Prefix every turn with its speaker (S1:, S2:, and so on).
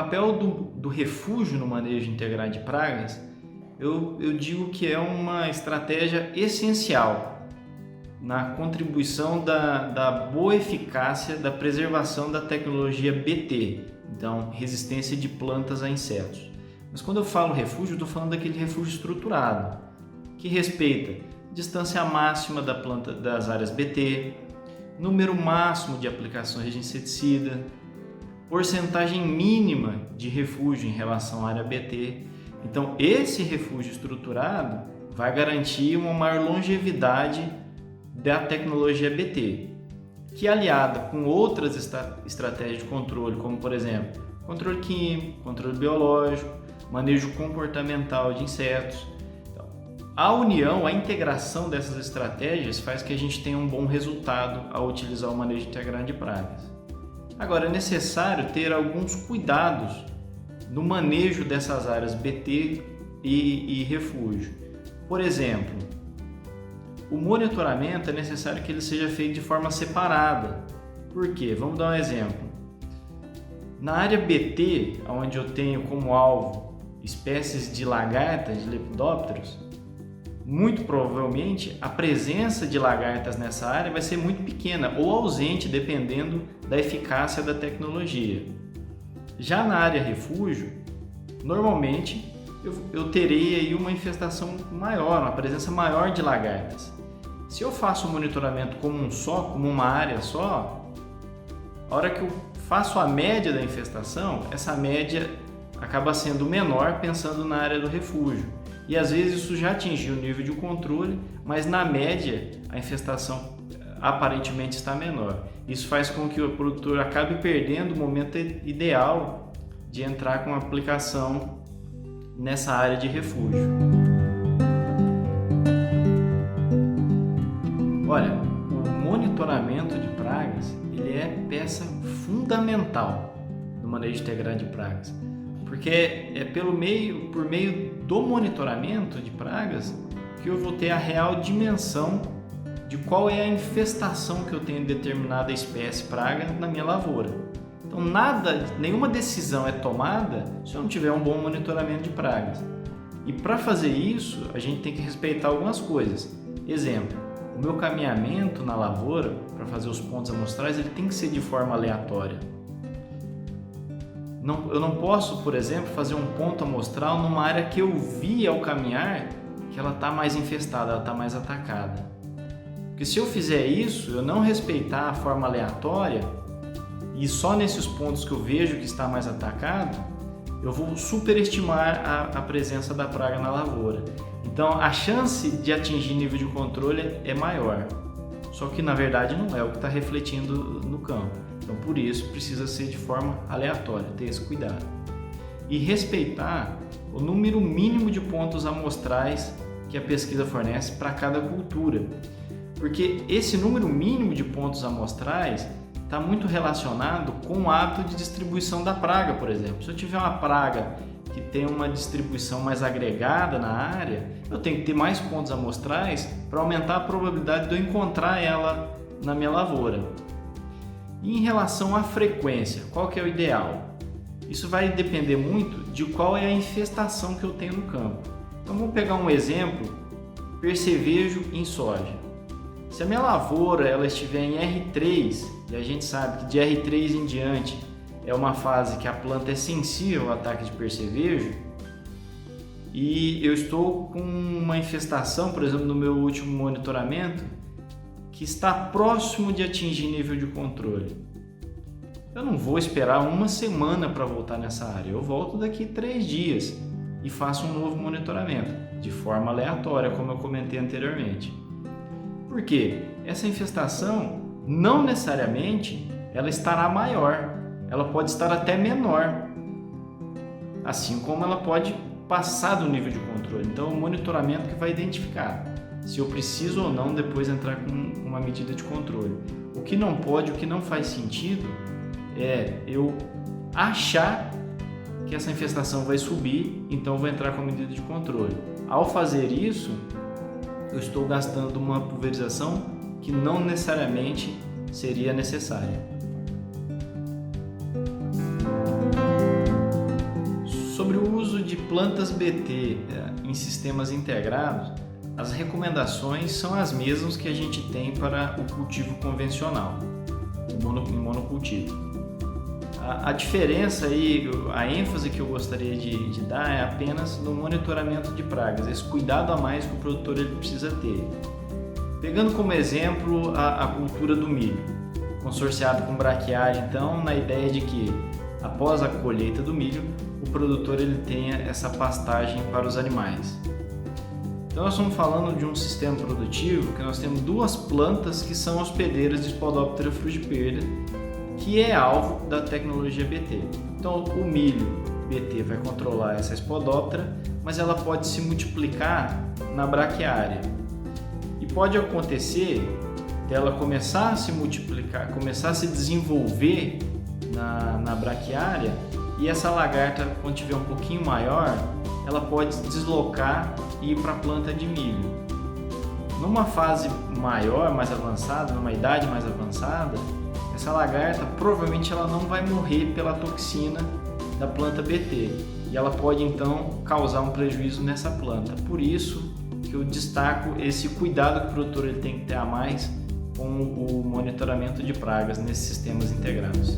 S1: papel do refúgio no manejo integrado de pragas, eu digo que é uma estratégia essencial na contribuição da boa eficácia da preservação da tecnologia BT, então resistência de plantas a insetos. Mas quando eu falo refúgio, eu estou falando daquele refúgio estruturado, que respeita distância máxima da planta das áreas BT, número máximo de aplicações de inseticida, porcentagem mínima de refúgio em relação à área BT. Então, esse refúgio estruturado vai garantir uma maior longevidade da tecnologia BT, que aliada com outras estratégias de controle, como por exemplo, controle químico, controle biológico, manejo comportamental de insetos. Então, a união, a integração dessas estratégias faz que a gente tenha um bom resultado ao utilizar o manejo integrado de pragas. Agora, é necessário ter alguns cuidados no manejo dessas áreas BT e refúgio. Por exemplo, o monitoramento é necessário que ele seja feito de forma separada. Por quê? Vamos dar um exemplo. Na área BT, onde eu tenho como alvo espécies de lagartas, de lepidópteros, muito provavelmente a presença de lagartas nessa área vai ser muito pequena ou ausente, dependendo da eficácia da tecnologia. Já na área refúgio, normalmente eu terei aí uma infestação maior, uma presença maior de lagartas. Se eu faço o monitoramento como uma área só, a hora que eu faço a média da infestação, essa média acaba sendo menor pensando na área do refúgio. E às vezes isso já atingiu o nível de controle, mas na média a infestação aparentemente está menor. Isso faz com que o produtor acabe perdendo o momento ideal de entrar com a aplicação nessa área de refúgio. Olha, o monitoramento de pragas ele é peça fundamental no manejo integrado de pragas, porque é por meio do monitoramento de pragas que eu vou ter a real dimensão de qual é a infestação que eu tenho de determinada espécie praga na minha lavoura. Então nenhuma decisão é tomada se eu não tiver um bom monitoramento de pragas. E para fazer isso, a gente tem que respeitar algumas coisas. Exemplo, o meu caminhamento na lavoura para fazer os pontos amostrais ele tem que ser de forma aleatória. Eu não posso, por exemplo, fazer um ponto amostral numa área que eu vi ao caminhar que ela está mais infestada, ela está mais atacada. Porque se eu fizer isso, eu não respeitar a forma aleatória e só nesses pontos que eu vejo que está mais atacado, eu vou superestimar a presença da praga na lavoura. Então a chance de atingir nível de controle é maior. Só que na verdade não é o que está refletindo no campo. Então por isso precisa ser de forma aleatória, ter esse cuidado. E respeitar o número mínimo de pontos amostrais que a pesquisa fornece para cada cultura. Porque esse número mínimo de pontos amostrais está muito relacionado com o hábito de distribuição da praga, por exemplo. Se eu tiver uma praga que tem uma distribuição mais agregada na área, eu tenho que ter mais pontos amostrais para aumentar a probabilidade de eu encontrar ela na minha lavoura. E em relação à frequência, qual que é o ideal? Isso vai depender muito de qual é a infestação que eu tenho no campo. Então vamos pegar um exemplo, percevejo em soja. Se a minha lavoura ela estiver em R3, e a gente sabe que de R3 em diante é uma fase que a planta é sensível ao ataque de percevejo, e eu estou com uma infestação, por exemplo, no meu último monitoramento, que está próximo de atingir nível de controle. Eu não vou esperar uma semana para voltar nessa área, eu volto daqui 3 dias e faço um novo monitoramento, de forma aleatória, como eu comentei anteriormente. Por quê? Essa infestação não necessariamente ela estará maior, ela pode estar até menor, assim como ela pode passar do nível de controle. Então, o monitoramento que vai identificar se eu preciso ou não depois entrar com uma medida de controle. O que não pode, o que não faz sentido é eu achar que essa infestação vai subir, então eu vou entrar com a medida de controle. Ao fazer isso, eu estou gastando uma pulverização que não necessariamente seria necessária. plantas BT em sistemas integrados, as recomendações são as mesmas que a gente tem para o cultivo convencional, em monocultivo. A diferença aí, a ênfase que eu gostaria de dar é apenas no monitoramento de pragas, esse cuidado a mais que o produtor ele precisa ter. Pegando como exemplo a cultura do milho, consorciado com braquiária, então, na ideia de que após a colheita do milho, o produtor ele tenha essa pastagem para os animais. Então nós estamos falando de um sistema produtivo que nós temos duas plantas que são hospedeiras de Spodoptera frugiperda, que é alvo da tecnologia BT. Então o milho BT vai controlar essa Spodoptera, mas ela pode se multiplicar na braquiária. E pode acontecer dela começar a se multiplicar, começar a se desenvolver na braquiária, e essa lagarta, quando tiver um pouquinho maior, ela pode se deslocar e ir para a planta de milho. Numa fase maior, mais avançada, numa idade mais avançada, essa lagarta provavelmente ela não vai morrer pela toxina da planta BT e ela pode então causar um prejuízo nessa planta. Por isso que eu destaco esse cuidado que o produtor ele tem que ter a mais com o monitoramento de pragas nesses sistemas integrados.